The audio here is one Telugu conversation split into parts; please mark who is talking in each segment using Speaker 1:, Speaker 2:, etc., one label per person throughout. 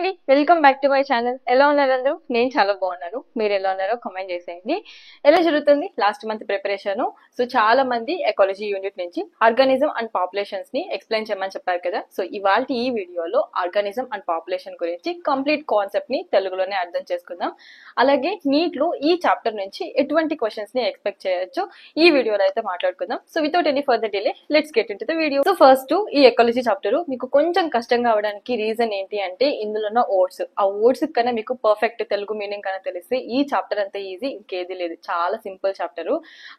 Speaker 1: అండి, welcome back to my channel. ఎలా ఉన్నారు అందరూ? నేను చాలా బాగున్నాను. మీరు ఎలా ఉన్నారో కామెంట్ చేసేయండి. ఎలా జరుగుతుంది లాస్ట్ మంత్ ప్రిపరేషన్? సో చాలా మంది ఎకాలజీ యూనిట్ నుంచి ఆర్గానిజం అండ్ పాపులేషన్స్ ని ఎక్స్ప్లెయిన్ చేయమని చెప్పారు కదా. సో ఇవాళ ఈ వీడియోలో ఆర్గానిజం అండ్ పాపులేషన్ గురించి కంప్లీట్ కాన్సెప్ట్ ని తెలుగులోనే అర్థం చేసుకుందాం. అలాగే నీట్ లో ఈ చాప్టర్ నుంచి ఎటువంటి క్వశ్చన్స్ ని ఎక్స్పెక్ట్ చేయొచ్చు ఈ వీడియోలో అయితే మాట్లాడుకుందాం. So without any further delay let's get into the video. So first ఈ ఎకాలజీ చాప్టర్ మీకు కొంచెం కష్టంగా అవడానికి రీజన్ ఏంటి అంటే ఇందులో ఉన్న ఓట్స్, ఆ ఓట్స్ కన్నా మీకు పర్ఫెక్ట్ తెలుగు మీనింగ్ కన్నా తెలిస్తే ఈ చాప్టర్ అంత ఈజీ ఇంకేది లేదు. చాలా సింపుల్ చాప్టర్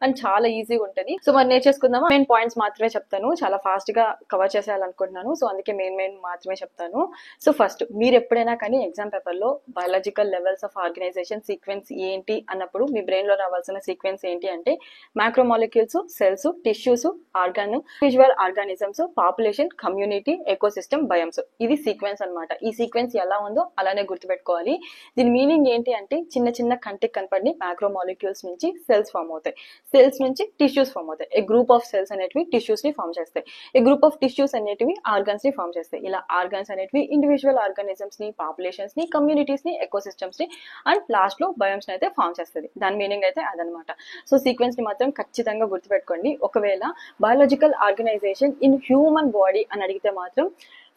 Speaker 1: అండ్ చాలా ఈజీగా ఉంటది. సో మరి నేర్చేసుకుందామా? మెయిన్ పాయింట్స్ మాత్రమే చెప్తాను, చాలా ఫాస్ట్ గా కవర్ చేసేయాలనుకుంటున్నాను. సో అందుకే మెయిన్ మాత్రమే చెప్తాను. సో ఫస్ట్ మీరు ఎప్పుడైనా కానీ ఎగ్జామ్ పేపర్ లో biological levels of organisation sequence ఏంటి అన్నప్పుడు మీ బ్రెయిన్ లో రావాల్సిన సీక్వెన్స్ ఏంటి అంటే macromolecules, cells, tissues, organ, visual organisms, population, community, ecosystem, biomes. ఇది సీక్వెన్స్ అన్నమాట. ఈ సీక్వెన్స్ ఎలా ఉందో అలానే గుర్తుపెట్టుకోవాలి. దీని మీనింగ్ ఏంటి అంటే చిన్న చిన్న కంటికి కనపడి మ్యాక్రోమాలిక్యూల్స్ నుంచి సెల్స్ ఫామ్ అవుతాయి, సెల్స్ నుంచి టిష్యూస్ ఫామ్ అవుతాయి, ఏ గ్రూప్ ఆఫ్ సెల్స్ అనేటివి టిష్యూస్ ని ఫామ్ చేస్తాయి, ఏ గ్రూప్ ఆఫ్ టిష్యూస్ అనేటివి ఆర్గాన్స్ ని ఫామ్ చేస్తాయి. ఇలా ఆర్గాన్స్ అనేటివి ఇండివిజువల్ ఆర్గానిజమ్స్ ని, పాపులేషన్స్ ని, కమ్యూనిటీస్ ని, ఎకోసిస్టమ్స్ ని అండ్ లాస్ట్ లో బయోమ్స్ ని అయితే ఫామ్ చేస్తుంది. దాని మీనింగ్ అయితే అదనమాట. సో సీక్వెన్స్ ని మాత్రం ఖచ్చితంగా గుర్తుపెట్టుకోండి. ఒకవేళ biological organisation in human body అని అడిగితే మాత్రం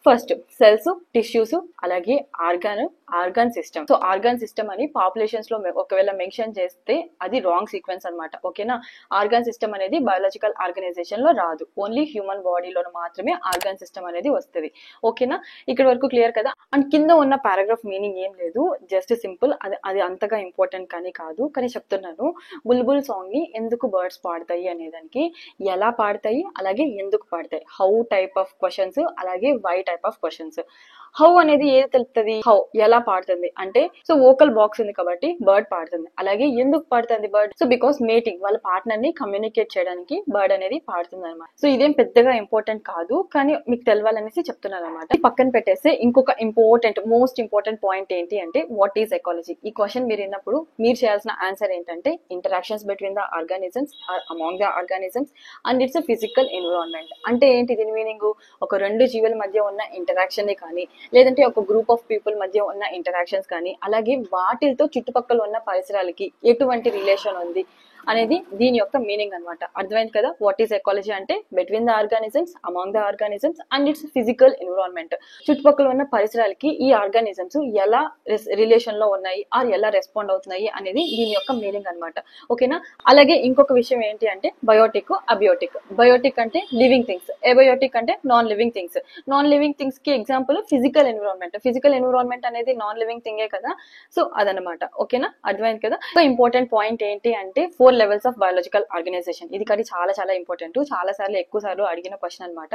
Speaker 1: ఫస్ట్ సెల్స్, టిష్యూస్, అలాగే organ system. So organ system అని పాపులేషన్స్ లో ఒకవేళ మెన్షన్ చేస్తే అది రాంగ్ సీక్వెన్స్ అనమాట. ఓకేనా? ఆర్గాన్ సిస్టమ్ అనేది బయాలజికల్ ఆర్గనైజేషన్ లో రాదు, ఓన్లీ హ్యూమన్ బాడీలో మాత్రమే ఆర్గాన్ సిస్టమ్ అనేది వస్తుంది. ఓకేనా? ఇక్కడ వరకు క్లియర్ కదా? అండ్ కింద ఉన్న పారాగ్రాఫ్ మీనింగ్ ఏం లేదు, జస్ట్ సింపుల్. అది అంతగా ఇంపార్టెంట్ కానీ కాదు, కానీ చెప్తున్నాను. బుల్బుల్ సాంగ్ ని ఎందుకు బర్డ్స్ పాడతాయి అనేదానికి, ఎలా పాడతాయి, అలాగే ఎందుకు పాడతాయి, హౌ టైప్ ఆఫ్ క్వశ్చన్స్, అలాగే why type of questions. How అనేది ఏది తెలుపుతుంది, హౌ ఎలా పాడుతుంది అంటే సో వోకల్ బాక్స్ ఉంది కాబట్టి బర్డ్ పాడుతుంది. అలాగే ఎందుకు పాడుతుంది బర్డ్? సో బికాస్ మేటింగ్, వాళ్ళ పార్ట్నర్ ని కమ్యూనికేట్ చేయడానికి బర్డ్ అనేది పాడుతుంది అనమాట. సో ఇదేం పెద్దగా ఇంపార్టెంట్ కాదు, కానీ మీకు తెలవాలనేసి చెప్తున్నాను అనమాట. పక్కన పెట్టేస్తే ఇంకొక మోస్ట్ ఇంపార్టెంట్ పాయింట్ ఏంటి అంటే వాట్ ఈస్ ఎకాలజీ. ఈ క్వశ్చన్ మీరు విన్నప్పుడు మీరు చేయాల్సిన ఆన్సర్ ఏంటంటే interactions between the organisms or among the organisms and its physical environment. అంటే ఏంటి దీని మీనింగ్? ఒక రెండు జీవుల మధ్య ఉన్న ఇంటరాక్షన్ కానీ, లేదంటే ఒక గ్రూప్ ఆఫ్ పీపుల్ మధ్య ఉన్న ఇంటరాక్షన్స్ కానీ, అలాగే వాటితో చుట్టుపక్కల ఉన్న పరిసరాలకి ఎటువంటి రిలేషన్ ఉంది అనేది దీని యొక్క మీనింగ్ అనమాట. అర్థమైంది కదా? వాట్ ఈస్ ఎకాలజీ అంటే between the organisms, among the organisms and its physical environment. చుట్టుపక్కల ఉన్న పరిసరాలకి ఈ ఆర్గానిజమ్స్ ఎలా రిలేషన్ లో ఉన్నాయి ఆర్ ఎలా రెస్పాండ్ అవుతున్నాయి అనేది దీని యొక్క మీనింగ్ అనమాట. ఓకేనా? అలాగే ఇంకొక విషయం ఏంటి అంటే బయోటిక్, అబయోటిక్. బయోటిక్ అంటే లివింగ్ థింగ్స్, ఏబయోటిక్ అంటే non living things. Non living things కి example physical environment. Physical environment అనేది నాన్ లివింగ్ థింగే కదా. సో అదనమాట. ఓకేనా? అర్థమైంది కదా? సో ఇంపార్టెంట్ పాయింట్ ఏంటి అంటే 4 లెవెల్స్ ఆఫ్ బయాలజికల్ ఆర్గనైజేషన్. ఇది కానీ చాలా ఇంపార్టెంట్, చాలా సార్లు ఎక్కువ సార్లు అడిగిన క్వశ్చన్ అనమాట.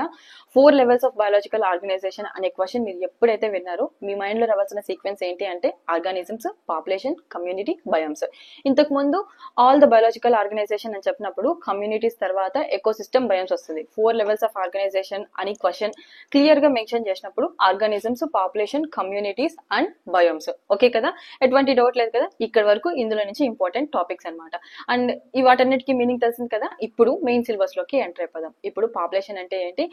Speaker 1: 4 లెవెల్స్ ఆఫ్ బయాలజికల్ ఆర్గనైజేషన్ అనే క్వశ్చన్ మీరు ఎప్పుడైతే విన్నారో మీ మైండ్ లో రావాల్సిన సీక్వెన్స్ ఏంటి అంటే ఆర్గానిజమ్స్, పాపులేషన్, కమ్యూనిటీ, బయోమ్స్. ఇంతకు ముందు ఆల్ ద బయాలజికల్ ఆర్గనైజేషన్ అని చెప్పినప్పుడు కమ్యూనిటీస్ తర్వాత ఎకోసిస్టమ్, బయోమ్స్ వస్తుంది. 4 లెవెల్స్ ఆఫ్ ఆర్గనైజేషన్ అని క్వశ్చన్ క్లియర్ గా మెన్షన్ చేసినప్పుడు organisms, population, communities and biomes. Okay కదా? ఎటువంటి డౌట్ లేదు కదా? ఇక్కడ వరకు ఇందులో నుంచి ఇంపార్టెంట్ టాపిక్స్ అనమాట. అండ్ ఈ వాటన్నిటికీ మీనింగ్ తెలిసింది కదా? ఇప్పుడు మెయిన్ సిలబస్ లోకి ఎంటర్ అయిపోదాం. ఇప్పుడు పాపులేషన్ అంటే ఏంటి,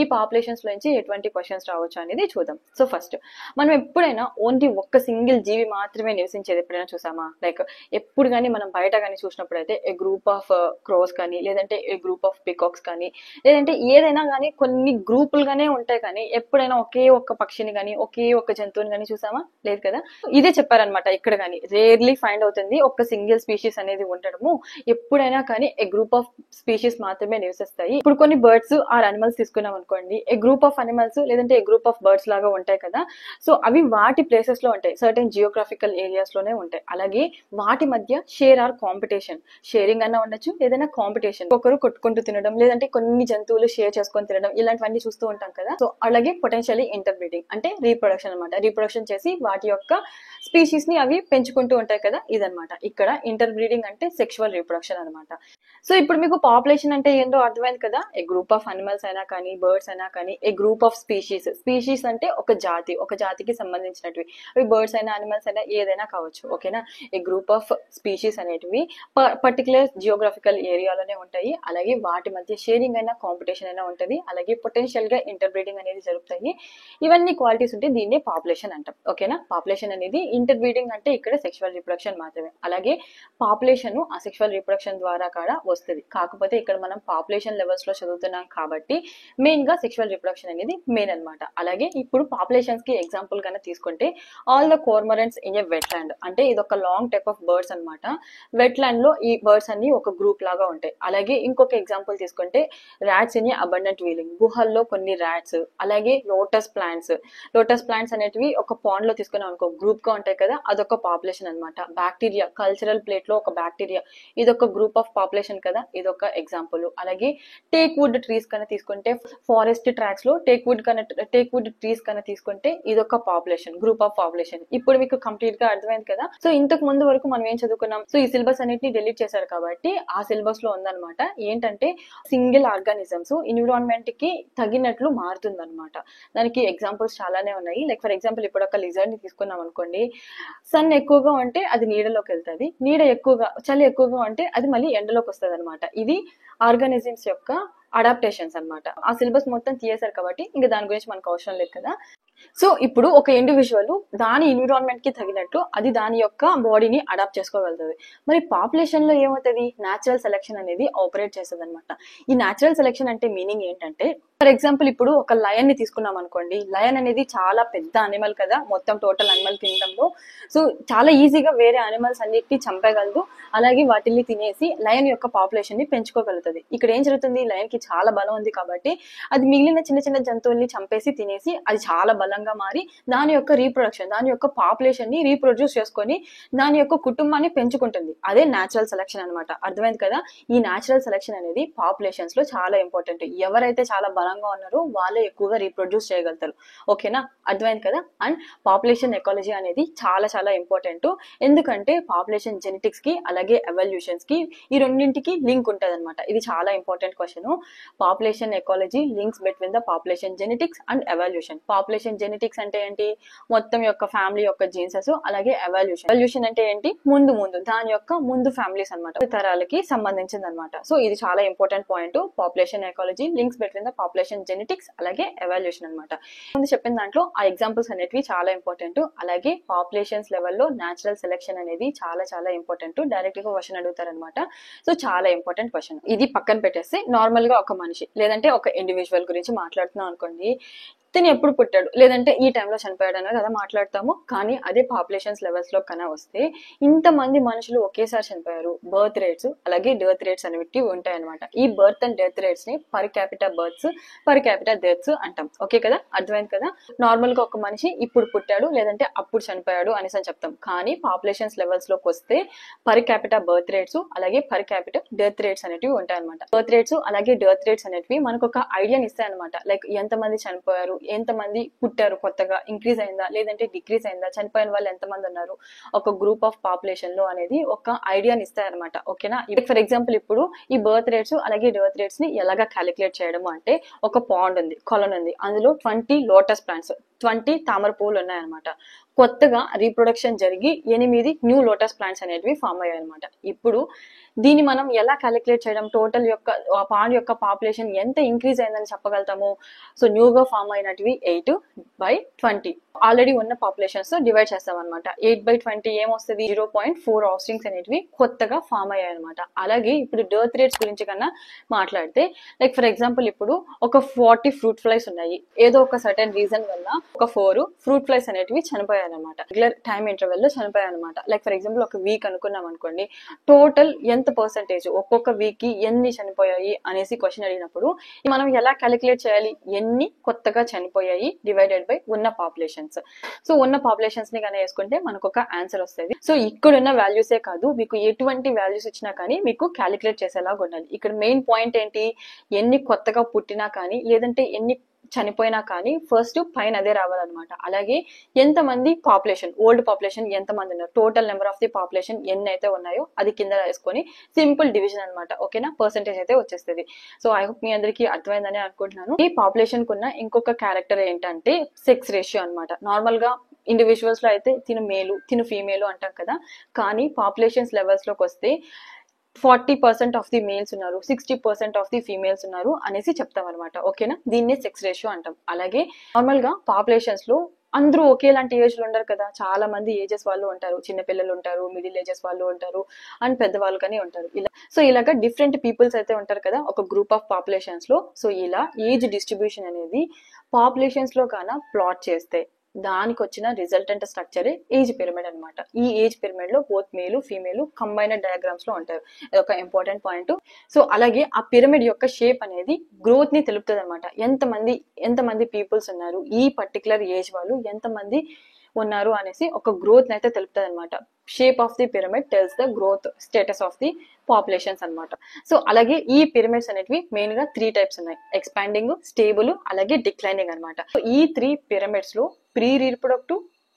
Speaker 1: ఈ పాపులేషన్స్ నుంచి ఎటువంటి క్వశ్చన్స్ రావచ్చు అనేది చూద్దాం. సో ఫస్ట్ మనం ఎప్పుడైనా ఓన్లీ ఒక్క సింగిల్ జీవి మాత్రమే నివసించేది ఎప్పుడైనా చూసామా? లైక్ ఎప్పుడు కానీ మనం బయట కానీ చూసినప్పుడు అయితే ఏ గ్రూప్ ఆఫ్ క్రోస్ కానీ, లేదంటే ఏ గ్రూప్ ఆఫ్ పికాక్స్ కానీ, లేదంటే ఏదైనా కానీ కొన్ని గ్రూపులుగానే ఉంటాయి. కానీ ఎప్పుడైనా ఒకే ఒక్క పక్షిని కానీ, ఒకే ఒక్క జంతువుని కానీ చూసామా? లేదు కదా? ఇదే చెప్పారనమాట. ఇక్కడ కానీ రేర్లీ ఫైండ్ అవుతుంది ఒక్క సింగిల్ స్పీషీస్ అనేది ఉండడము. ఎప్పుడైనా కానీ ఏ గ్రూప్ ఆఫ్ స్పీషీస్ మాత్రమే నివసిస్తాయి. ఇప్పుడు కొన్ని బర్డ్స్ ఆర్ అనిమల్స్ తీసుకున్నాం అనుకోండి, ఏ గ్రూప్ ఆఫ్ అనిమల్స్ లేదంటే ఏ గ్రూప్ ఆఫ్ బర్డ్స్ లాగా ఉంటాయి కదా. సో అవి వాటి ప్లేసెస్ లో ఉంటాయి, సర్టెన్ జియోగ్రాఫికల్ ఏరియాస్ లోనే ఉంటాయి. అలాగే వాటి మధ్య షేర్ ఆర్ కాంపిటీషన్, షేరింగ్ అన్న ఉండొచ్చు, ఏదైనా కాంపిటీషన్, ఒకరు కొట్టుకుంటూ తినడం, లేదంటే కొన్ని జంతువులు షేర్ చేసుకొని తినడం, ఇలాంటివన్నీ చూస్తూ ఉంటాం కదా. సో అలాగే పొటెన్షియల్లీ ఇంటర్బ్రీడింగ్ అంటే రీప్రొడక్షన్ అనమాట. రీప్రొడక్షన్ చేసి వాటి యొక్క స్పీషీస్ ని అవి పెంచుకుంటూ ఉంటాయి కదా, ఇదనమాట. ఇక్కడ ఇంటర్బ్రీడింగ్ అంటే సెక్షువల్ సెక్షువల్ రీప్రొడక్షన్ అనమాట. సో ఇప్పుడు మీకు పాపులేషన్ అంటే ఏంటో అర్థమైంది కదా. ఏ గ్రూప్ ఆఫ్ అనిమల్స్ అయినా కానీ, బర్డ్స్ అయినా కానీ, ఏ గ్రూప్ ఆఫ్ స్పీషీస్. స్పీషీస్ అంటే ఒక జాతికి సంబంధించినవి. అవి బర్డ్స్ అయినా అనిమల్స్ అయినా ఏదైనా కావచ్చు. ఓకేనా. ఏ గ్రూప్ ఆఫ్ స్పీషీస్ అనేటివి పర్టికులర్ జియోగ్రఫికల్ ఏరియాలోనే ఉంటాయి. అలాగే వాటి మధ్య షేరింగ్ అయినా కాంపిటీషన్ అయినా ఉంటుంది. అలాగే పొటెన్షియల్ గా ఇంటర్బ్రీడింగ్ అనేది జరుగుతాయి. ఇవన్నీ క్వాలిటీస్ ఉంటే దీన్నే పాపులేషన్ అంటాం. ఓకేనా. పాపులేషన్ అనేది ఇంటర్బ్రీడింగ్ అంటే ఇక్కడ సెక్షువల్ రీప్రొడక్షన్ మాత్రమే. అలాగే పాపులేషన్ అసెక్షువల్ రీప్రొడక్షన్ ద్వారా కూడా వస్తుంది. కాకపోతే ఇక్కడ మనం పాపులేషన్ లెవెల్స్ లో చదువుతున్నాం కాబట్టి మెయిన్ గా సెక్షువల్ రీప్రొడక్షన్ అనేది మెయిన్ అనమాట. అలాగే ఇప్పుడు పాపులేషన్స్ కి ఎగ్జాంపుల్ గానే తీసుకుంటే all the cormorants in a wetland. అంటే ఇది ఒక లాంగ్ టైప్ ఆఫ్ బర్డ్స్ అనమాట. వెట్ ల్యాండ్ లో ఈ బర్డ్స్ అన్ని ఒక గ్రూప్ లాగా ఉంటాయి. అలాగే ఇంకొక ఎగ్జాంపుల్ తీసుకుంటే rats in a abandoned dwelling. గుహల్లో కొన్ని రాట్స్. అలాగే లోటస్ ప్లాంట్స్ అనేటివి ఒక పాండ్ లో తీసుకున్నాం అనుకో గ్రూప్ గా ఉంటాయి కదా, అదొక పాపులేషన్ అనమాట. బ్యాక్టీరియా కల్చరల్ ప్లేట్ లో ఒక బ్యాక్టీరియా, ఇదొక గ్రూప్ ఆఫ్ పాపులేషన్ కదా, ఇదొక ఎగ్జాంపుల్. అలాగే టేక్ వుడ్ ట్రీస్ కన్నా తీసుకుంటే ఫారెస్ట్ ట్రాక్స్ లో టేక్ వుడ్ ట్రీస్ కన్నా తీసుకుంటే ఇదొక పాపులేషన్, గ్రూప్ ఆఫ్ పాపులేషన్. ఇప్పుడు మీకు కంప్లీట్ గా అర్థమైంది కదా. సో ఇంతకు ముందు వరకు మనం ఏం చదువుకున్నాం, సో ఈ సిలబస్ అన్నిటిని డిలీట్ చేశారు కాబట్టి ఆ సిలబస్ లో ఉందన్నమాట. ఏంటంటే సింగిల్ ఆర్గానిజమ్స్ ఎన్విరాన్మెంట్ కి తగినట్లు మారుతుంది అనమాట. దానికి ఎగ్జాంపుల్స్ చాలానే ఉన్నాయి. లైక్ ఫర్ ఎగ్జాంపుల్ ఇప్పుడు ఒక లిజర్డ్ ని తీసుకున్నాం అనుకోండి, సన్ ఎక్కువగా ఉంటే అది నీడలోకి వెళ్తుంది, చలి ఎక్కువగా ఉంటే అది మళ్ళీ ఎండలోకి వస్తుంది అనమాట. ఇది ఆర్గానిజమ్స్ యొక్క అడాప్టేషన్స్ అనమాట. ఆ సిలబస్ మొత్తం తీయేశారు కాబట్టి ఇంకా దాని గురించి మనకు అవసరం లేదు కదా. సో ఇప్పుడు ఒక ఇండివిజువల్ దాని ఎన్విరాన్మెంట్ కి తగినట్టు అది దాని యొక్క బాడీని అడాప్ట్ చేసుకోగలుగుతుంది. మరి పాపులేషన్ లో ఏమవుతుంది, న్యాచురల్ సెలెక్షన్ అనేది ఆపరేట్ చేస్తుంది అనమాట. ఈ న్యాచురల్ సెలెక్షన్ అంటే మీనింగ్ ఏంటంటే, ఫర్ ఎగ్జాంపుల్ ఇప్పుడు ఒక లయన్ ని తీసుకున్నాం అనుకోండి. లయన్ అనేది చాలా పెద్ద అనిమల్ కదా, మొత్తం టోటల్ అనిమల్ కింగ్డమ్ లో. సో చాలా ఈజీగా వేరే అనిమల్స్ అన్నిటిని చంపగలదు. అలాగే వాటిని తినేసి లయన్ యొక్క పాపులేషన్ ని పెంచుకోగలుగుతుంది. ఇక్కడ ఏం జరుగుతుంది, లయన్ కి చాలా బలం ఉంది కాబట్టి అది మిగిలిన చిన్న చిన్న జంతువుల్ని చంపేసి తినేసి అది చాలా బలంగా మారి దాని యొక్క రీప్రొడక్షన్, దాని యొక్క పాపులేషన్ ని రీప్రొడ్యూస్ చేసుకొని దాని యొక్క కుటుంబాన్ని పెంచుకుంటుంది. అదే న్యాచురల్ సెలెక్షన్ అనమాట. అర్థమైంది కదా. ఈ న్యాచురల్ సెలెక్షన్ అనేది పాపులేషన్స్ లో చాలా ఇంపార్టెంట్. ఎవరైతే చాలా బలంగా ఉన్నారో వాళ్ళే ఎక్కువగా రీప్రొడ్యూస్ చేయగలుగుతారు. ఓకేనా, అర్థమైంది కదా. అండ్ పాపులేషన్ ఎకాలజీ అనేది చాలా చాలా ఇంపార్టెంట్. ఎందుకంటే పాపులేషన్ జెనెటిక్స్ కి అలాగే ఎవల్యూషన్స్ కి ఈ రెండింటికి లింక్ ఉంటది అనమాట. ఇది చాలా important question. Population ecology links between the population genetics and evolution. Population genetics అంటే ఏంటి, మొత్తం యొక్క ఫ్యామిలీ యొక్క జీన్సెస్. అలాగే ఎవల్యూషన్ అంటే ఏంటి, ముందు దాని యొక్క ముందు ఫ్యామిలీస్ అనమాట, తరాలకి సంబంధించింది అనమాట. సో ఇది చాలా important point. Population ecology links between the population genetics అలాగే ఎవల్యూషన్ అనమాట. ముందు చెప్పిన దాంట్లో ఆ ఎగ్జాంపుల్స్ అనేవి చాలా ఇంపార్టెంట్. అలాగే పాపులేషన్స్ లెవెల్లో న్యాచురల్ సెలెక్షన్ అనేది చాలా చాలా ఇంపార్టెంట్. డైరెక్ట్ గా క్వశ్చన్ అడుగుతారనమాట. సో చాలా ఇంపార్టెంట్ క్వశ్చన్. ఇది పక్కన పెట్టేస్తే నార్మల్ గా ఒక మనిషి లేదంటే ఒక ఇండివిజువల్ గురించి మాట్లాడుతున్నాం అనుకోండి. తిని ఎప్పుడు పుట్టాడు లేదంటే ఈ టైంలో చనిపోయాడు అనేది కదా మాట్లాడతాము. కానీ అదే పాపులేషన్స్ లెవెల్స్ లో కన్నా వస్తే ఇంతమంది మనుషులు ఒకేసారి చనిపోయారు, బర్త్ రేట్స్ అలాగే డెత్ రేట్స్ అనేవి ఉంటాయి అనమాట. ఈ బర్త్ అండ్ డెత్ రేట్స్ ని per capita births, per capita deaths అంటాం. ఓకే కదా, అర్థమైంది కదా. నార్మల్ గా ఒక మనిషి ఇప్పుడు పుట్టాడు లేదంటే అప్పుడు చనిపోయాడు అనేసి అని చెప్తాం. కానీ పాపులేషన్స్ లెవెల్స్ లోకి వస్తే పర్ క్యాపిటా బర్త్ రేట్స్ అలాగే పర్ క్యాపిటా డెత్ రేట్స్ అనేవి ఉంటాయి అనమాట. బర్త్ రేట్స్ అలాగే డెత్ రేట్స్ అనేవి మనకు ఒక ఐడియాని ఇస్తాయి అనమాట. లైక్ ఎంతమంది చనిపోయారు, ఎంతమంది పుట్టారు, కొత్తగా ఇంక్రీజ్ అయిందా లేదంటే డిక్రీజ్ అయిందా, చనిపోయిన వాళ్ళు ఎంతమంది ఉన్నారు ఒక గ్రూప్ ఆఫ్ పాపులేషన్ లో అనేది ఒక ఐడియాని ఇస్తాయన్నమాట. ఓకేనా. ఫర్ ఎగ్జాంపుల్ ఇప్పుడు ఈ బర్త్ రేట్స్ అలాగే డెత్ రేట్స్ ని ఎలాగా క్యాలిక్యులేట్ చేయడము అంటే, ఒక పాండ్ ఉంది, కొలన్ ఉంది, అందులో 20 లోటస్ ప్లాంట్స్, 20 తామర పువ్వులు ఉన్నాయన్నమాట. కొత్తగా రీప్రొడక్షన్ జరిగి 8 న్యూ లోటస్ ప్లాంట్స్ అనేవి ఫామ్ అయ్యాయి అనమాట. ఇప్పుడు దీన్ని మనం ఎలా క్యాలిక్యులేట్ చేయడం, టోటల్ యొక్క పాండ్ యొక్క పాపులేషన్ ఎంత ఇంక్రీజ్ అయిందని చెప్పగలుగుతాము. సో న్యూగా ఫామ్ అయినటివి 8/20 ఆల్రెడీ ఉన్న పాపులేషన్స్ తో డివైడ్ చేస్తాం అనమాట. 8/20 ఏమొస్తుంది, 0.4 ఆఫ్స్ప్రింగ్స్ అనేవి కొత్తగా ఫామ్ అయ్యాయి అనమాట. అలాగే ఇప్పుడు డెత్ రేట్స్ గురించి కన్నా మాట్లాడితే, లైక్ ఫర్ ఎగ్జాంపుల్ ఇప్పుడు ఒక 40 ఫ్రూట్ ఫ్లైస్ ఉన్నాయి. ఏదో ఒక సర్టెన్ రీజన్ వల్ల ఒక 4 ఫ్రూట్ ఫ్లైస్ అనేటివి చనిపోయాయి అనమాట. రెగ్యులర్ టైం ఇంటర్వెల్ లో చనిపోయాయి అనమాట. లైక్ ఫర్ ఎగ్జాంపుల్ ఒక వీక్ అనుకున్నాం అనుకోండి, టోటల్ ఎంత పర్సెంటేజ్ ఒక్కొక్క వీక్ కి ఎన్ని చనిపోయాయి అనేసి క్వశ్చన్ అడిగినప్పుడు మనం ఎలా క్యాలిక్యులేట్ చేయాలి, ఎన్ని కొత్తగా చనిపోయాయి డివైడెడ్ బై ఉన్న పాపులేషన్స్. సో ఉన్న పాపులేషన్స్ ని కానీ వేసుకుంటే మనకు ఒక ఆన్సర్ వస్తుంది. సో ఇక్కడ ఉన్న వాల్యూసే కాదు, మీకు ఎటువంటి వాల్యూస్ ఇచ్చినా కానీ మీకు క్యాలిక్యులేట్ చేసేలాగా ఉండాలి. ఇక్కడ మెయిన్ పాయింట్ ఏంటి, ఎన్ని కొత్తగా పుట్టినా కానీ లేదంటే ఎన్ని చనిపోయినా కానీ ఫస్ట్ పైన అదే రావాలన్నమాట. అలాగే ఎంతమంది పాపులేషన్, ఓల్డ్ పాపులేషన్ ఎంతమంది ఉన్నారు, total number of the population ఎన్ని అయితే ఉన్నాయో అది కింద వేసుకొని సింపుల్ డివిజన్ అనమాట. ఓకేనా, పర్సెంటేజ్ అయితే వచ్చేస్తుంది. సో ఐ హోప్ మీ అందరికీ అర్థమైందని అనుకుంటున్నాను. ఈ పాపులేషన్ కున్న ఇంకొక క్యారెక్టర్ ఏంటంటే సెక్స్ రేషియో అనమాట. నార్మల్ గా ఇండివిజువల్స్ లో అయితే తిను మేలు తిను ఫీమేలు అంటాం కదా, కానీ పాపులేషన్స్ లెవెల్స్ లోకి వస్తే 40% ఆఫ్ ది మేల్స్ ఉన్నారు, 60% ఆఫ్ ది ఫీమేల్స్ ఉన్నారు అనేసి చెప్తాం అనమాట. ఓకేనా, దీన్నే సెక్స్ రేషియో అంటాం. అలాగే నార్మల్ గా పాపులేషన్స్ లో అందరూ ఒకేలాంటి ఏజ్ లో ఉండరు కదా, చాలా మంది ఏజెస్ వాళ్ళు ఉంటారు, చిన్న పిల్లలు ఉంటారు, మిడిల్ ఏజెస్ వాళ్ళు ఉంటారు, అండ్ పెద్దవాళ్ళు కానీ ఉంటారు. ఇలాగా డిఫరెంట్ పీపుల్స్ అయితే ఉంటారు కదా ఒక గ్రూప్ ఆఫ్ పాపులేషన్స్ లో. సో ఇలా ఏజ్ డిస్ట్రిబ్యూషన్ అనేది పాపులేషన్స్ లో గాన ప్లాట్ చేస్తే దానికి వచ్చిన రిజల్టెంట్ స్ట్రక్చరే ఏజ్ పిరమిడ్ అనమాట. ఈ ఏజ్ పిరమిడ్ లో బోత్ మేలు ఫీమేలు కంబైన్డ్ డయాగ్రామ్స్ లో ఉంటారు. ఇది ఒక ఇంపార్టెంట్ పాయింట్. సో అలాగే ఆ పిరమిడ్ యొక్క షేప్ అనేది గ్రోత్ ని తెలుపుతుంది అనమాట. ఎంతమంది పీపుల్స్ ఉన్నారు, ఈ పర్టికులర్ ఏజ్ వాళ్ళు ఎంతమంది ఉన్నారు అనేసి ఒక గ్రోత్ అయితే తెలుపుతుంది అనమాట. Shape of the pyramid tells the growth status of the populations అనమాట. సో అలాగే ఈ పిరమిడ్స్ అనేటివి మెయిన్ గా 3 టైప్స్ ఉన్నాయి: ఎక్స్పాండింగ్, స్టేబుల్, అలాగే డిక్లైనింగ్ అనమాట. సో ఈ 3 పిరమిడ్స్ లో ప్రీ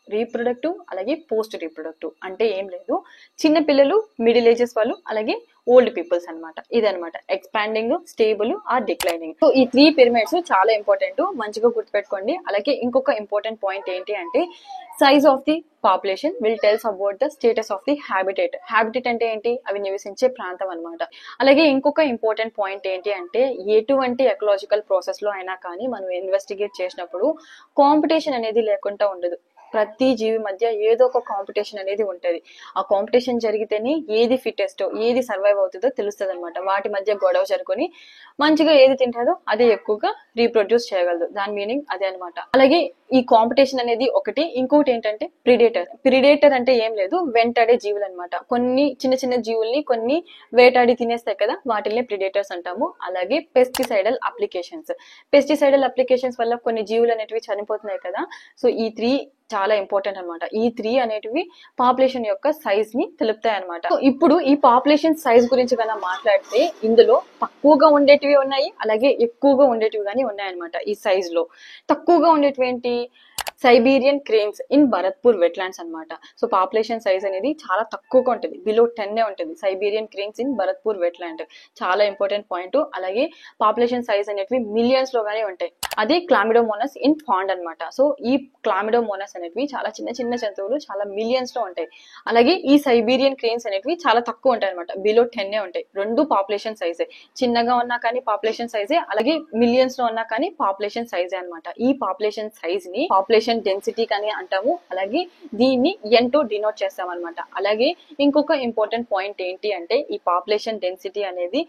Speaker 1: రీప్రొడక్టివ్ అలాగే పోస్ట్ రీప్రొడక్టివ్ అంటే ఏం లేదు, చిన్న పిల్లలు, మిడిల్ ఏజెస్ వాళ్ళు, అలాగే ఓల్డ్ పీపుల్స్ అనమాట. ఇదనమాట expanding, stable or declining. So ఈ 3 పిరమిడ్స్ చాలా ఇంపార్టెంట్, మంచిగా గుర్తుపెట్టుకోండి. అలాగే ఇంకొక ఇంపార్టెంట్ పాయింట్ ఏంటి అంటే size of the population will tells about the status of the habitat. Habitat అంటే ఏంటి, అవి నివసించే ప్రాంతం అనమాట. అలాగే ఇంకొక ఇంపార్టెంట్ పాయింట్ ఏంటి అంటే ఎటువంటి ఎకలాజికల్ ప్రాసెస్ లో అయినా కానీ మనం ఇన్వెస్టిగేట్ చేసినప్పుడు కాంపిటీషన్ అనేది లేకుండా ఉండదు. ప్రతి జీవి మధ్య ఏదో ఒక కాంపిటీషన్ అనేది ఉంటది. ఆ కాంపిటీషన్ జరిగితేనే ఏది ఫిట్టెస్ట్, ఏది సర్వైవ్ అవుతుందో తెలుస్తుంది అనమాట. వాటి మధ్య గొడవ జరుగుని మంచిగా ఏది తింటారో అదే ఎక్కువగా రీప్రొడ్యూస్ చేయగలదు. దాని మీనింగ్ అదే అనమాట. అలాగే ఈ కాంపిటీషన్ అనేది ఒకటి. ఇంకోటి ఏంటంటే ప్రిడేటర్ అంటే ఏం లేదు, వెంటాడే జీవులు అనమాట. కొన్ని చిన్న చిన్న జీవుల్ని కొన్ని వేటాడి తినేస్తాయి కదా, వాటిల్ని ప్రిడేటర్స్ అంటాము. అలాగే పెస్టిసైడల్ అప్లికేషన్స్ వల్ల కొన్ని జీవులు అనేటివి చనిపోతున్నాయి కదా. సో ఈ 3 చాలా ఇంపార్టెంట్ అనమాట. ఈ 3 అనేటివి పాపులేషన్ యొక్క సైజ్ ని తెలుపుతాయి అనమాట. ఇప్పుడు ఈ పాపులేషన్ సైజ్ గురించి కన్నా మాట్లాడితే ఇందులో తక్కువగా ఉండేటివి ఉన్నాయి, అలాగే ఎక్కువగా ఉండేటివి కానీ ఉన్నాయన్నమాట. ఈ సైజ్ లో తక్కువగా ఉండేటివి ఏంటి, Siberian cranes in Bharatpur wetlands అనమాట. సో పాపులేషన్ సైజ్ అనేది చాలా తక్కువగా ఉంటుంది, బిలో 10 ఉంటుంది. Siberian cranes in Bharatpur wetland చాలా ఇంపార్టెంట్ పాయింట్. అలాగే పాపులేషన్ సైజ్ అనేటివి మిలియన్స్ లో గానే ఉంటాయి. అది క్లామిడోమోనస్ ఇన్ పాండ్ అనమాట. సో ఈ క్లామిడోమోనస్ అనేటివి చాలా చిన్న చిన్న జంతువులు, చాలా మిలియన్స్ లో ఉంటాయి. అలాగే ఈ సైబీరియన్ క్రేన్స్ అనేటివి చాలా తక్కువ ఉంటాయి అనమాట, బిలో 10 ఉంటాయి. రెండు పాపులేషన్ సైజే, చిన్నగా ఉన్నా కానీ పాపులేషన్ సైజే, అలాగే మిలియన్స్ లో ఉన్నా కానీ పాపులేషన్ సైజే అనమాట. ఈ పాపులేషన్ సైజ్ ని పాపులేషన్ డెన్సిటీ అని అంటాము. అలాగే దీన్ని n తో డినోట్ చేస్తాం అనమాట. అలాగే ఇంకొక ఇంపార్టెంట్ పాయింట్ ఏంటి అంటే ఈ పాపులేషన్ డెన్సిటీ అనేది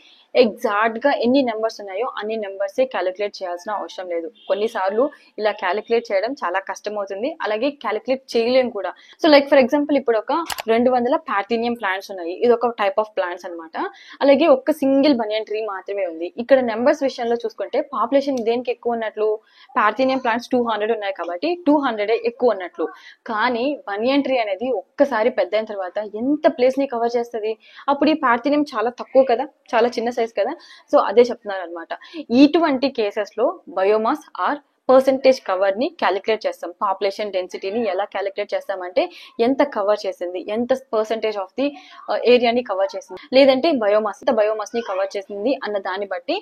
Speaker 1: ఎగ్జాక్ట్ గా ఎన్ని నెంబర్స్ ఉన్నాయో అన్ని నెంబర్సే క్యాలిక్యులేట్ చేయాల్సిన అవసరం లేదు. కొన్నిసార్లు ఇలా క్యాలిక్యులేట్ చేయడం చాలా కష్టం అవుతుంది, అలాగే క్యాలిక్యులేట్ చేయలేం కూడా. సో లైక్ ఫర్ ఎగ్జాంపుల్ ఇప్పుడు ఒక 200 పార్థీనియం ప్లాంట్స్ ఉన్నాయి. ఇది ఒక టైప్ ఆఫ్ ప్లాంట్స్ అనమాట. అలాగే ఒక సింగిల్ బనియన్ ట్రీ మాత్రమే ఉంది. ఇక్కడ నెంబర్స్ విషయంలో చూసుకుంటే పాపులేషన్ దేనికి ఎక్కువ ఉన్నట్లు, పార్థీనియం ప్లాంట్స్ 200 ఉన్నాయి కాబట్టి 200 ఎక్కువ ఉన్నట్లు. కానీ బనియన్ ట్రీ అనేది ఒక్కసారి పెద్ద అయిన తర్వాత ఎంత ప్లేస్ ని కవర్ చేస్తుంది, అప్పుడు ఈ పార్థీనియం చాలా తక్కువ కదా, చాలా చిన్న సైజ్ కదా. సో అదే చెప్తున్నారు అనమాట. ఇటువంటి కేసెస్ లో బయోమాస్ ఆర్ పర్సెంటేజ్ కవర్ ని క్యాలిక్యులేట్ చేస్తాం. పాపులేషన్ డెన్సిటీని ఎలా క్యాలిక్యులేట్ చేస్తామంటే ఎంత కవర్ చేసింది, ఎంత పర్సెంటేజ్ ఆఫ్ ది ఏరియాని కవర్ చేసింది, లేదంటే బయోమాస్ ని కవర్ చేసింది అన్న దాన్ని బట్టి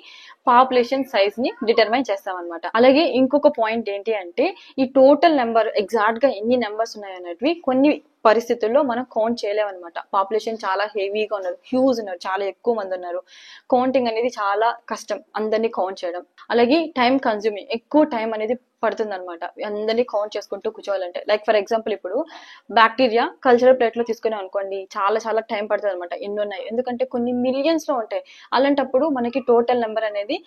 Speaker 1: పాపులేషన్ సైజ్ ని డిటర్మైన్ చేస్తాం అనమాట. అలాగే ఇంకొక పాయింట్ ఏంటి అంటే ఈ టోటల్ నెంబర్ ఎగ్జాక్ట్ గా ఎన్ని నెంబర్స్ ఉన్నాయి అనేటివి కొన్ని పరిస్థితుల్లో మనం కౌంట్ చేయలేము అనమాట. పాపులేషన్ చాలా హెవీగా ఉన్నారు, హ్యూజ్ ఉన్నారు, చాలా ఎక్కువ మంది ఉన్నారు. కౌంటింగ్ అనేది చాలా కష్టం, అందరినీ కౌంట్ చేయడం. అలాగే టైం కన్జ్యూమింగ్, ఎక్కువ టైం అనేది పడుతుంది అనమాట అందరినీ కౌంట్ చేసుకుంటూ కూర్చోవాలంటే. లైక్ ఫర్ ఎగ్జాంపుల్ ఇప్పుడు బ్యాక్టీరియా కల్చరల్ ప్లేట్ లో తీసుకుని అనుకోండి, చాలా టైం పడుతుంది అనమాట. ఎన్ని ఉన్నాయి, ఎందుకంటే కొన్ని మిలియన్స్ లో ఉంటాయి. అలాంటప్పుడు మనకి టోటల్ నెంబర్ అనేది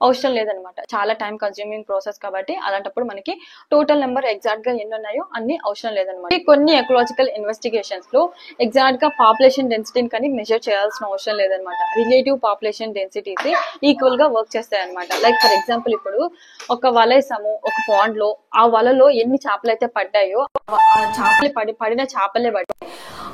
Speaker 1: అవసరం లేదనమాట, చాలా టైం కన్స్యూమింగ్ ప్రాసెస్ కాబట్టి అలాంటప్పుడు మనకి టోటల్ నెంబర్ ఎగ్జాక్ట్ గా ఎన్ని ఉన్నాయో అన్ని అవసరం లేదనమాట. కొన్ని ఎకలాజికల్ ఇన్వెస్టిగేషన్స్ లో ఎగ్జాక్ట్ గా పాపులేషన్ డెన్సిటీని కానీ మెజర్ చేయాల్సిన అవసరం లేదనమాట. రిలేటివ్ పాపులేషన్ డెన్సిటీస్ ఈక్వల్ గా వర్క్ చేస్తాయి అనమాట. లైక్ ఫర్ ఎగ్జాంపుల్ ఇప్పుడు ఒక వల వేసాము ఒక పాండ్ లో, ఆ వలలో ఎన్ని చేపలు అయితే పడ్డాయో ఆ చేపలు పడిన చేపలే బట్టి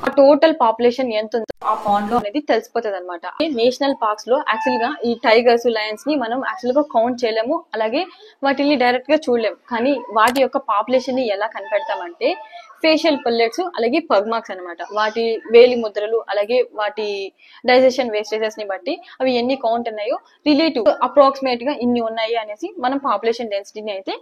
Speaker 1: ఆ టోటల్ పాపులేషన్ ఎంత ఉందో ఆ పాండ్ లో అనేది తెలిసిపోతుంది అనమాట. నేషనల్ పార్క్స్ లో యాక్చువల్ గా ఈ టైగర్స్, లయన్స్ ని మనం యాక్చువల్ గా కౌంట్ చేయలేము, అలాగే వాటిని డైరెక్ట్ గా చూడలేము. కానీ వాటి యొక్క పాపులేషన్ ని ఎలా కనిపెడతామంటే ఫేషియల్ పల్లెట్స్ అలాగే పగ్ మార్క్స్ అనమాట. వాటి వేలి ముద్రలు అలాగే వాటి డైజెషన్ వేస్టేజెస్ ని బట్టి అవి ఎన్ని కౌంట్ ఉన్నాయో రిలేటివ్ అప్రాక్సిమేట్ గా ఇన్ని ఉన్నాయి అనేసి మనం పాపులేషన్ డెన్సిటీని అయితే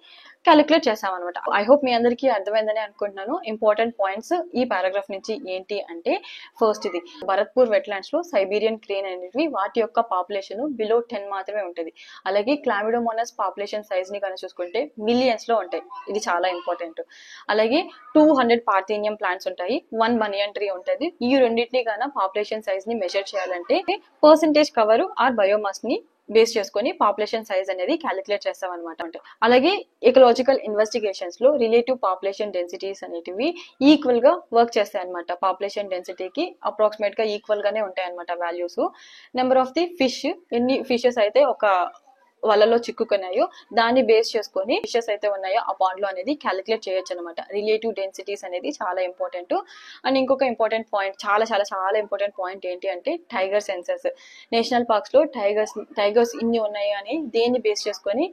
Speaker 1: క్యాలిక్యులేట్ చేస్తాం అనమాట. ఐ హోప్ మీ అందరికీ అర్థమైందని అనుకుంటున్నాను. ఇంపార్టెంట్ పాయింట్స్ ఈ పారాగ్రాఫ్ నుంచి ఏంటి అంటే, ఫస్ట్ ఇది భరత్పూర్ వెట్లాండ్స్ లో సైబీరియన్ క్రేన్ అనేవి వాటి యొక్క పాపులేషన్ బిలో 10 మాత్రమే ఉంటుంది. అలాగే క్లామిడోమోనస్ పాపులేషన్ సైజ్ ని కనుక చూసుకుంటే మిలియన్స్ లో ఉంటాయి. ఇది చాలా ఇంపార్టెంట్. అలాగే 200 పార్థేనియం ప్లాంట్స్ ఉంటాయి, 1 బనియన్ ట్రీ ఉంటుంది. ఈ రెండింటిని గాన పాపులేషన్ సైజ్ ని మెజర్ చేయాలంటే పర్సెంటేజ్ కవర్ ఆర్ బయోమాస్ ని బేస్ చేసుకొని పాపులేషన్ సైజ్ అనేది క్యాలిక్యులేట్ చేస్తాం అనమాట. అలాగే ఎకలాజికల్ ఇన్వెస్టిగేషన్స్ లో రిలేటివ్ పాపులేషన్ డెన్సిటీస్ అనేటివి ఈక్వల్ గా వర్క్ చేస్తాయి అనమాట. పాపులేషన్ డెన్సిటీకి అప్రాక్సిమేట్ గా ఈక్వల్ గానే ఉంటాయి అనమాట values. Number of the fish, ఎన్ని ఫిషెస్ అయితే ఒక వలలో చిక్కుకున్నాయో దాన్ని బేస్ చేసుకొని ఫిషెస్ అయితే ఉన్నాయో ఆ పాండ్ లో అనేది క్యాలిక్యులేట్ చేయొచ్చు అనమాట. రిలేటివ్ డెన్సిటీస్ అనేది చాలా ఇంపార్టెంట్. అండ్ ఇంకొక ఇంపార్టెంట్ పాయింట్, చాలా చాలా చాలా ఇంపార్టెంట్ పాయింట్ ఏంటి అంటే టైగర్ సెన్సస్. నేషనల్ పార్క్స్ లో టైగర్స్ ఇన్ని ఉన్నాయి అని దేన్ని బేస్ చేసుకొని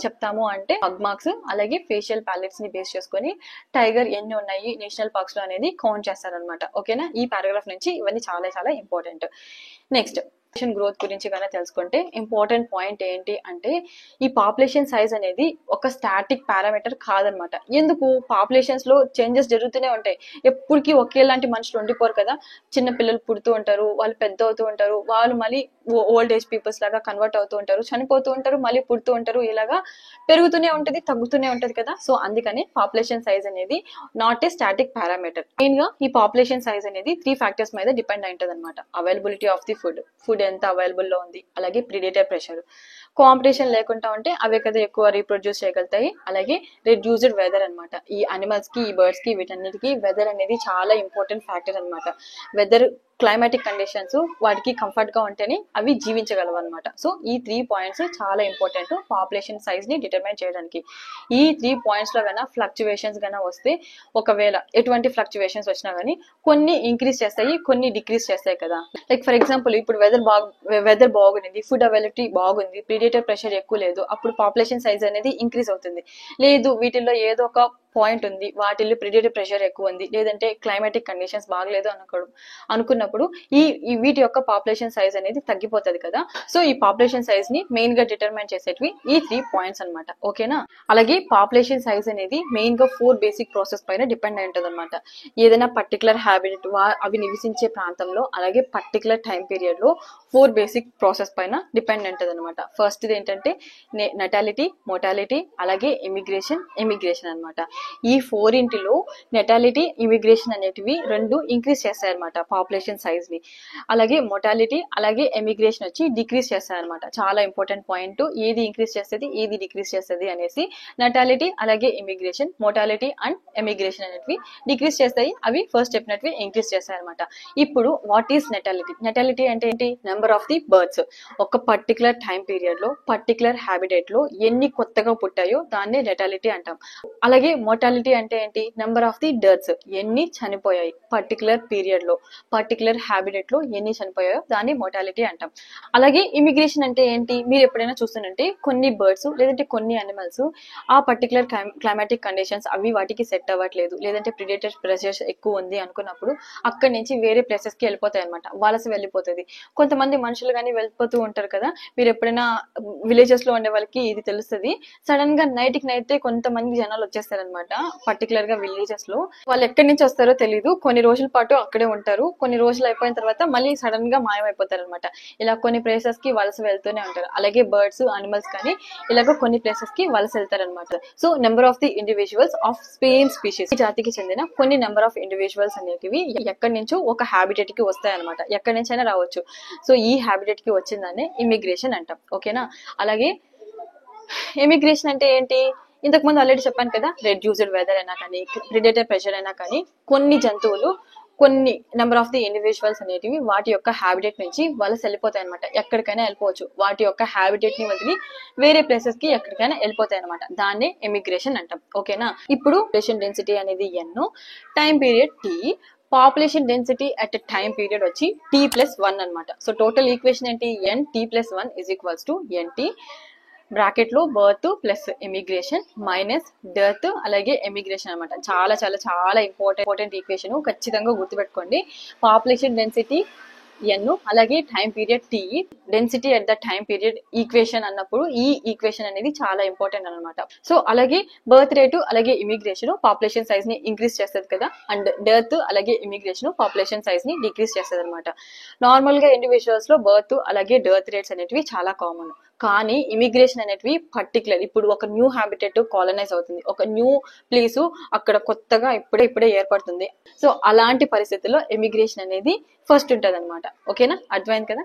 Speaker 1: చెప్తాము అంటే పగ్ మార్క్స్ అలాగే ఫేషియల్ ప్యాలెట్స్ ని బేస్ చేసుకొని టైగర్ ఎన్ని ఉన్నాయి నేషనల్ పార్క్స్ లో అనేది కౌంట్ చేస్తారనమాట. ఓకేనా, ఈ పారాగ్రాఫ్ నుంచి ఇవన్నీ చాలా చాలా ఇంపార్టెంట్. నెక్స్ట్ గ్రోత్ గురించి కనుక తెలుసుకుంటే ఇంపార్టెంట్ పాయింట్ ఏంటి అంటే ఈ పాపులేషన్ సైజ్ అనేది ఒక స్టాటిక్ పారామీటర్ కాదనమాట. ఎందుకు, పాపులేషన్స్ లో చేంజెస్ జరుగుతూనే ఉంటాయి. ఎప్పటికీ ఒకేలాంటి మనుషులు ఉండిపోరు కదా. చిన్న పిల్లలు పుడుతూ ఉంటారు, వాళ్ళు పెద్ద అవుతూ ఉంటారు, వాళ్ళు మళ్ళీ ఓల్డ్ ఏజ్ పీపుల్స్ లాగా కన్వర్ట్ అవుతూ ఉంటారు, చనిపోతూ ఉంటారు, మళ్ళీ పుడుతూ ఉంటారు, ఇలాగా పెరుగుతూనే ఉంటది, తగ్గుతూనే ఉంటది కదా. సో అందుకని పాపులేషన్ సైజ్ అనేది not a static parameter. Main గా ఈ పాపులేషన్ సైజ్ అనేది 3 ఫ్యాక్టర్స్ మీద డిపెండ్ అయి ఉంటది అనమాట. అవైలబిలిటీ ఆఫ్ ది ఫుడ్ ఎంత అవైలబుల్ లో ఉంది, అలాగే ప్రిడేటర్ ప్రెషర్, కాంపిటీషన్ లేకుండా ఉంటే అవే కదా ఎక్కువ రీప్రొడ్యూస్ చేయగలుగుతాయి. అలాగే రెడ్యూస్డ్ వెదర్ అనమాట. ఈ అనిమల్స్ కి, ఈ బర్డ్స్ కి, వీటన్నిటికీ వెదర్ అనేది చాలా ఇంపార్టెంట్ ఫ్యాక్టర్ అనమాట. వెదర్ క్లైమాటిక్ కండిషన్స్ వాటికి కంఫర్ట్ గా ఉంటేనే అవి జీవించగలవు అనమాట. సో ఈ 3 పాయింట్స్ చాలా ఇంపార్టెంట్ పాపులేషన్ సైజ్ ని డిటర్మైన్ చేయడానికి. ఈ 3 పాయింట్స్ లో గానా ఫ్లక్చువేషన్స్ గానా వస్తే, ఒకవేళ ఎటువంటి ఫ్లక్చువేషన్స్ వచ్చినా గానీ కొన్ని ఇంక్రీజ్ చేస్తాయి, కొన్ని డిక్రీజ్ చేస్తాయి కదా. లైక్ ఫర్ ఎగ్జాంపుల్ ఇప్పుడు వెదర్ బాగుంది, ఫుడ్ అవైలబిలిటీ బాగుంది, ప్రిడేటర్ ప్రెషర్ ఎక్కువ లేదు, అప్పుడు పాపులేషన్ సైజ్ అనేది ఇంక్రీజ్ అవుతుంది. లేదు వీటిల్లో ఏదో ఒక పాయింట్ ఉంది, వాటిల్లో ప్రిడేటర్ ప్రెషర్ ఎక్కువ ఉంది, లేదంటే క్లైమాటిక్ కండిషన్స్ బాగలేదు అనుకున్నప్పుడు ఈ వీటి యొక్క పాపులేషన్ సైజ్ అనేది తగ్గిపోతుంది కదా. సో ఈ పాపులేషన్ సైజ్ ని మెయిన్ గా డిటర్మైన్ చేసేటివి ఈ 3 పాయింట్స్ అనమాట. ఓకేనా, అలాగే పాపులేషన్ సైజ్ అనేది మెయిన్ గా 4 బేసిక్ ప్రాసెస్ పైన డిపెండ్ అయి ఉంటుంది అనమాట. ఏదైనా పర్టికులర్ హ్యాబిట్ అవి నివసించే ప్రాంతంలో అలాగే పర్టికులర్ టైం పీరియడ్ లో 4 బేసిక్ ప్రాసెస్ పైన డిపెండ్ అయి ఉంటుంది అనమాట. ఫస్ట్ ఇది ఏంటంటే నెటాలిటీ, మోటాలిటీ, అలాగే ఇమిగ్రేషన్ అనమాట. ఈ 4 నెటాలిటీ, ఇమిగ్రేషన్ అనేటివి 2 ఇంక్రీజ్ చేస్తాయి అనమాట పాపులేషన్ సైజ్ ని. అలాగే మోటాలిటీ అలాగే ఎమిగ్రేషన్ వచ్చి డిక్రీజ్ చేస్తాయి అనమాట. చాలా ఇంపార్టెంట్ పాయింట్, ఏది ఇంక్రీజ్ చేస్తుంది ఏది డిక్రీజ్ చేస్తుంది అనేసి. నెటాలిటీ అలాగే ఇమిగ్రేషన్, మోటాలిటీ అండ్ ఎమిగ్రేషన్ అనేటివి డిక్రీజ్ చేస్తాయి, అవి ఫస్ట్ చెప్పినట్వి ఇంక్రీజ్ చేస్తాయి అనమాట. ఇప్పుడు వాట్ ఈస్ నెటాలిటీ? నెటాలిటీ అంటే ఏంటి? Number of the birds. ఒక పర్టికులర్ టైం పీరియడ్ లో పర్టికులర్ హ్యాబిటేట్ లో ఎన్ని కొత్తగా పుట్టాయో దాన్ని నెటాలిటీ అంటాం. అలాగే మోర్టాలిటీ అంటే ఏంటి? నెంబర్ ఆఫ్ ది డెత్స్, ఎన్ని చనిపోయాయి పర్టికులర్ పీరియడ్ లో పర్టికులర్ హ్యాబిటేట్ లో ఎన్ని చనిపోయాయో దాన్ని మోర్టాలిటీ అంటాం. అలాగే ఇమిగ్రేషన్ అంటే ఏంటి? మీరు ఎప్పుడైనా చూస్తుంటే కొన్ని బర్డ్స్ లేదంటే కొన్ని అనిమల్స్ ఆ పర్టికులర్ క్లైమాటిక్ కండిషన్స్ అవి వాటికి సెట్ అవ్వట్లేదు, లేదంటే ప్రిడేటర్ ప్రెషర్స్ ఎక్కువ ఉంది అనుకున్నప్పుడు అక్కడి నుంచి వేరే ప్లేసెస్ కి వెళ్ళిపోతాయి అనమాట, వలస వెళ్ళిపోతుంది. కొంతమంది మనుషులు కానీ వెళ్ళిపోతూ ఉంటారు కదా. మీరు ఎప్పుడైనా విలేజెస్ లో ఉండే వాళ్ళకి ఇది తెలుస్తుంది. సడన్ గా నైట్ కి నైట్ కొంతమంది జనాలు వచ్చేస్తారనమాట. పర్టికులర్ గా విలేజెస్ లో వాళ్ళు ఎక్కడి నుంచి వస్తారో తెలియదు, కొన్ని రోజుల పాటు అక్కడే ఉంటారు, కొన్ని రోజులు అయిపోయిన తర్వాత మళ్ళీ సడన్ గా మాయమైపోతారు అనమాట. ఇలా కొన్ని ప్లేసెస్ కి వలస వెళ్తూనే ఉంటారు. అలాగే బర్డ్స్, అనిమల్స్ కానీ ఇలాగ కొన్ని ప్లేసెస్ కి వలస వెళ్తారు అనమాట. So number of the individuals of same species, ఈ జాతికి చెందిన కొన్ని నెంబర్ ఆఫ్ ఇండివిజువల్స్ అనేటివి ఎక్కడి నుంచో ఒక హ్యాబిటేట్ కి వస్తాయి అనమాట. ఎక్కడి నుంచి అయినా రావచ్చు. సో ఈ హ్యాబిటేట్ కి వచ్చిందాన్ని ఇమిగ్రేషన్ అంటాం. ఓకేనా, అలాగే ఎమిగ్రేషన్ అంటే ఏంటి? ఇంతకు ముందు ఆల్రెడీ చెప్పాను కదా, రెడ్యూస్డ్ వెదర్ అయినా కానీ ప్రిడేటర్ ప్రెషర్ అయినా కానీ కొన్ని జంతువులు, కొన్ని నెంబర్ ఆఫ్ ది ఇండివిజువల్స్ అనేటివి వాటి యొక్క హ్యాబిటేట్ నుంచి వలస వెళ్ళిపోతాయి అనమాట. ఎక్కడికైనా వెళ్ళిపోవచ్చు, వాటి యొక్క హ్యాబిటేట్ ని వదిలి వేరే ప్లేసెస్ కి ఎక్కడికైనా వెళ్ళిపోతాయి అనమాట. దాన్నే ఎమిగ్రేషన్ అంటాం. ఓకేనా, ఇప్పుడు పాపులేషన్ డెన్సిటీ అనేది n, time period t, population density at time period వచ్చి t+1 అనమాట. సో టోటల్ ఈక్వేషన్ ఏంటి, nt+1 is equals to nt bracket లో birth plus emigration minus death అలాగే ఎమిగ్రేషన్ అనమాట. చాలా చాలా చాలా ఇంపార్టెంట్ ఈక్వేషన్, ఖచ్చితంగా గుర్తుపెట్టుకోండి. పాపులేషన్ డెన్సిటీ ఎన్ అలాగే time period T, density at the time period equation అన్నప్పుడు ఈ ఈక్వేషన్ అనేది చాలా ఇంపార్టెంట్ అనమాట. సో అలాగే బర్త్ రేటు అలాగే ఇమిగ్రేషన్ పాపులేషన్ సైజ్ ని ఇంక్రీజ్ చేస్తుంది కదా, అండ్ డెత్ అలాగే ఇమిగ్రేషన్ పాపులేషన్ సైజ్ ని డిక్రీజ్ చేస్తుంది అనమాట. నార్మల్ గా ఇండివిజువల్స్ లో బర్త్ అలాగే డెత్ రేట్స్ అనేటివి చాలా కామన్, కానీ ఇమిగ్రేషన్ అనేటివి పర్టికులర్ ఇప్పుడు ఒక న్యూ హ్యాబిటెట్ కాలనైజ్ అవుతుంది, ఒక న్యూ ప్లేస్ అక్కడ కొత్తగా ఇప్పుడే ఏర్పడుతుంది. సో అలాంటి పరిస్థితుల్లో ఇమిగ్రేషన్ అనేది ఫస్ట్ ఉంటది అనమాట. ఓకేనా, అర్థమైంది కదా.